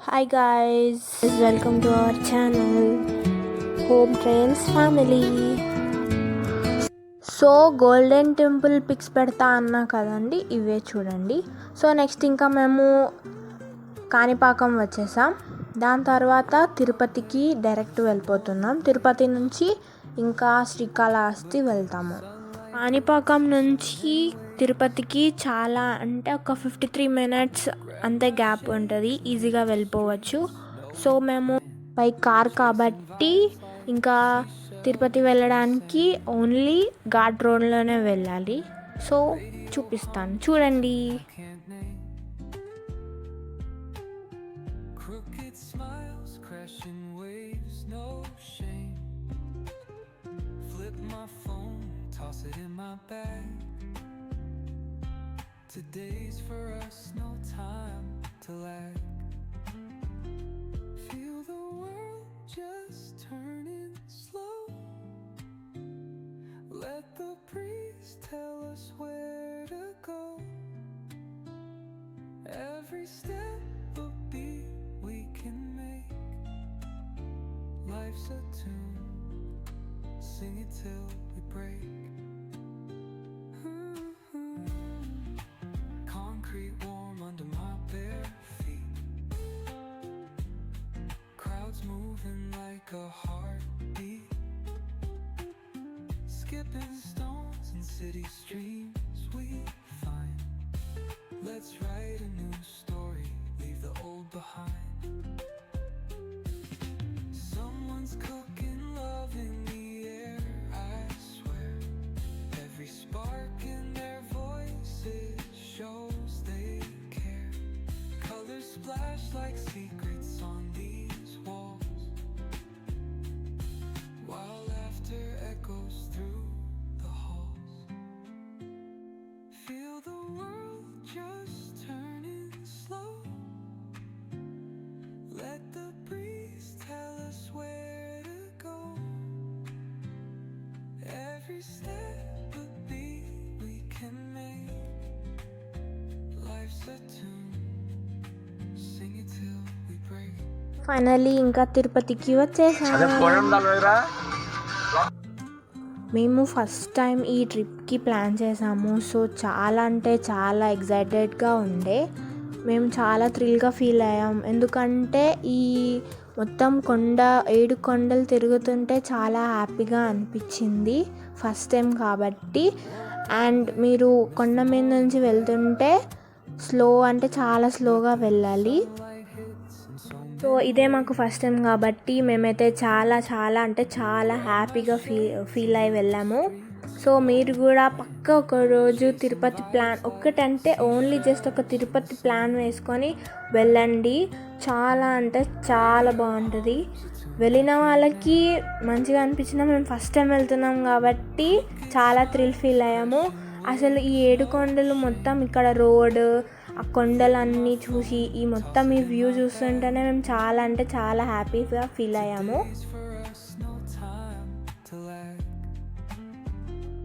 Hi guys, welcome to our channel Home Trails Family. So Golden Temple pics పెడతా అన్నా కదండి, ఇవే చూడండి. సో నెక్స్ట్ ఇంకా మేము కాణిపాకం వచ్చేసాం. దాని తర్వాత తిరుపతికి డైరెక్ట్ వెళ్ళిపోతున్నాం. తిరుపతి నుంచి ఇంకా శ్రీకాళహస్తి వెళ్తాము. కాణిపాకం నుంచి తిరుపతికి చాలా అంటే ఒక 53 మినిట్స్ అంతే గ్యాప్ ఉంటుంది, ఈజీగా వెళ్ళిపోవచ్చు. సో మేము బై కార్ కాబట్టి ఇంకా తిరుపతి వెళ్ళడానికి ఓన్లీ ఘాట్ రోడ్లోనే వెళ్ళాలి. సో చూపిస్తాను, చూడండి. Today's for us, no time to lag. Feel the world just turning slow. Let the breeze tell us where to go. Every step a beat we can make. Life's a tune, sing it till we break. Warm under my bare feet. Crowds moving like a heartbeat. Skipping stones in city streams we find. Let's write a new story, leave the old behind. Someone's cooking love in the air, I swear. Every spark in their voices shows splash like secrets on these walls, while laughter echoes through the halls. Feel the world just turning slow. Let the breeze tell us where to go. Every step a beat we can make. Life's a tune, finally ఇంకా తిరుపతికి వచ్చేసాము. మేము first time ఈ ట్రిప్కి plan చేసాము. So చాలా అంటే చాలా ఎగ్జైటెడ్గా ఉండే, మేము చాలా థ్రిల్గా ఫీల్ అయ్యాం. ఎందుకంటే ఈ మొత్తం 7 కొండలు తిరుగుతుంటే చాలా హ్యాపీగా అనిపించింది, ఫస్ట్ టైం కాబట్టి. అండ్ మీరు కొండ మీద నుంచి వెళ్తుంటే స్లో అంటే చాలా స్లోగా వెళ్ళాలి. సో ఇదే మాకు ఫస్ట్ టైం కాబట్టి మేమైతే చాలా చాలా అంటే చాలా హ్యాపీగా ఫీల్ అయి వెళ్ళాము. సో మీరు కూడా పక్క ఒక రోజు తిరుపతి ప్లాన్ ఒక్కటంటే ఓన్లీ జస్ట్ ఒక తిరుపతి ప్లాన్ వేసుకొని వెళ్ళండి. చాలా అంటే చాలా బాగుంటుంది. వెళ్ళిన వాళ్ళకి మంచిగా అనిపించినా మేము ఫస్ట్ టైం వెళ్తున్నాం కాబట్టి చాలా థ్రిల్ ఫీల్ అయ్యాము. అసలు ఈ 7 కొండలు మొత్తం ఇక్కడ రోడ్, ఆ కొండలన్నీ చూసి ఈ మొత్తం ఈ వ్యూ చూస్తుంటేనే మేము చాలా అంటే చాలా హ్యాపీగా ఫీల్ అయ్యాము.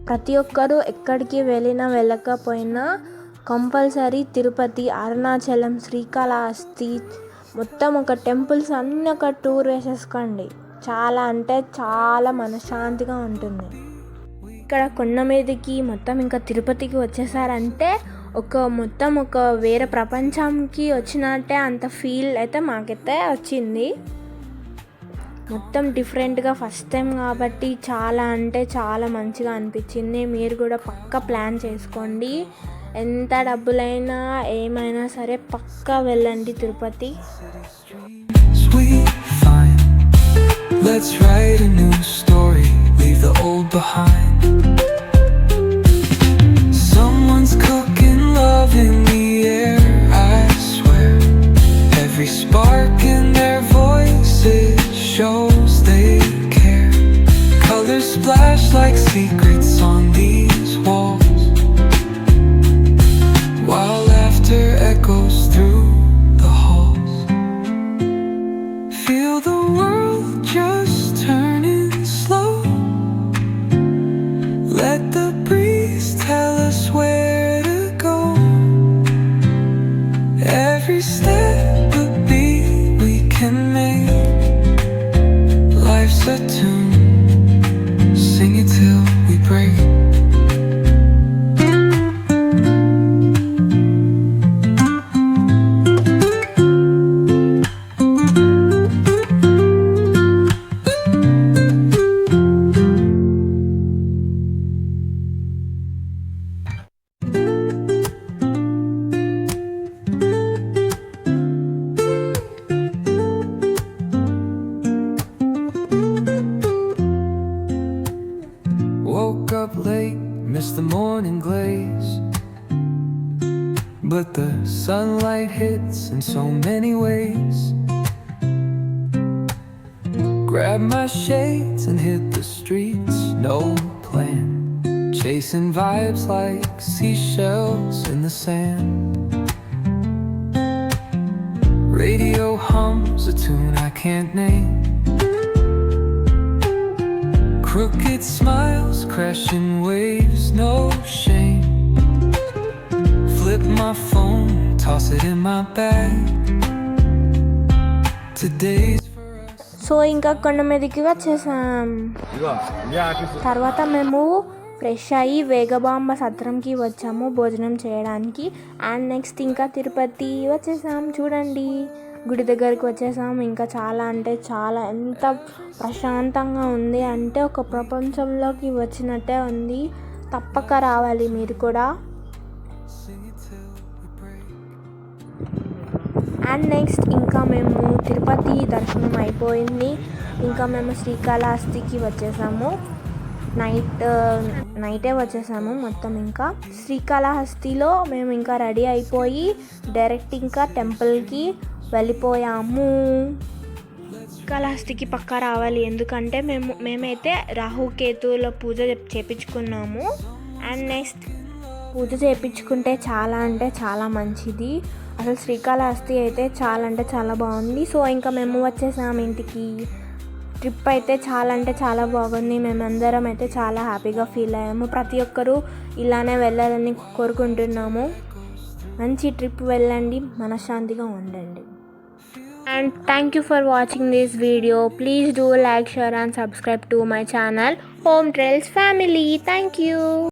ప్రతి ఒక్కరూ ఎక్కడికి వెళ్ళకపోయినా కంపల్సరీ తిరుపతి, అరుణాచలం, శ్రీకాళహస్తి మొత్తం ఒక టెంపుల్స్ అన్నీ ఒక టూర్ వేసేసుకోండి. చాలా అంటే చాలా మనశ్శాంతిగా ఉంటుంది. ఇక్కడ కొండ మీదకి మొత్తం ఇంకా తిరుపతికి వచ్చేసారంటే మొత్తం ఒక వేరే ప్రపంచంకి వచ్చినట్టే అంత ఫీల్ అయితే మాకైతే వచ్చింది. మొత్తం డిఫరెంట్గా ఫస్ట్ టైం కాబట్టి చాలా అంటే చాలా మంచిగా అనిపించింది. మీరు కూడా పక్కా ప్లాన్ చేసుకోండి. ఎంత డబ్బులైనా ఏమైనా సరే పక్కా వెళ్ళండి Tirupati. Let's write a new story, leave the old behind. Someone's cooking love in the air, I swear. Every spark in their voices shows they care. Colors splash like secrets on these walls, while laughter echoes through the halls. Feel the world just turning slow. Let the breeze tell us where to go. Every step a beat can make. Life's a tune, sing it till we break. Woke up late, missed the morning glaze, but the sunlight hits in so many ways. Grabbed my shades and hit the streets, no plan, chasing vibes like seashells in the sand. Radio hums a tune I can't name. Crooked smiles, crashing waves, no shame. Flip my phone, toss it in my bag. Today's for us. So ఇంకా కొండ మీదకి వచ్చేసాం. తర్వాత మేము fresh అయ్యి వేగబాంబ సత్రంకి వచ్చాము భోజనం చేయడానికి. అండ్ నెక్స్ట్ ఇంకా తిరుపతి వచ్చేసాం. చూడండి, గుడి దగ్గరికి వచ్చేసాం. ఇంకా చాలా అంటే చాలా ఎంత ప్రశాంతంగా ఉంది అంటే ఒక ప్రపంచంలోకి వచ్చినట్టే ఉంది. తప్పక రావాలి మీరు కూడా. అండ్ నెక్స్ట్ ఇంకా మేము తిరుపతి దర్శనం అయిపోయింది. ఇంకా మేము శ్రీకాళహస్తికి వచ్చేసాము. నైటే వచ్చేసాము మొత్తం. ఇంకా శ్రీకాళహస్తిలో మేము ఇంకా రెడీ అయిపోయి డైరెక్ట్ ఇంకా టెంపుల్కి వెళ్ళిపోయాము. శ్రీకాళహస్తికి పక్కా రావాలి, ఎందుకంటే మేమైతే రాహుకేతువుల పూజ చేపించుకున్నాము. అండ్ నెక్స్ట్ పూజ చేయించుకుంటే చాలా అంటే చాలా మంచిది. అసలు శ్రీకాళహస్తి అయితే చాలా అంటే చాలా బాగుంది. సో ఇంకా మేము వచ్చేసాము ఇంటికి. ట్రిప్ అయితే చాలా అంటే చాలా బాగుంది. మేమందరం అయితే చాలా హ్యాపీగా ఫీల్ అయ్యాము. ప్రతి ఒక్కరూ ఇలానే వెళ్ళాలని కోరుకుంటున్నాము. మంచి ట్రిప్ వెళ్ళండి, మనశ్శాంతిగా ఉండండి. And thank you for watching this video. Please do like, share and subscribe to my channel Home Trails Family. Thank you.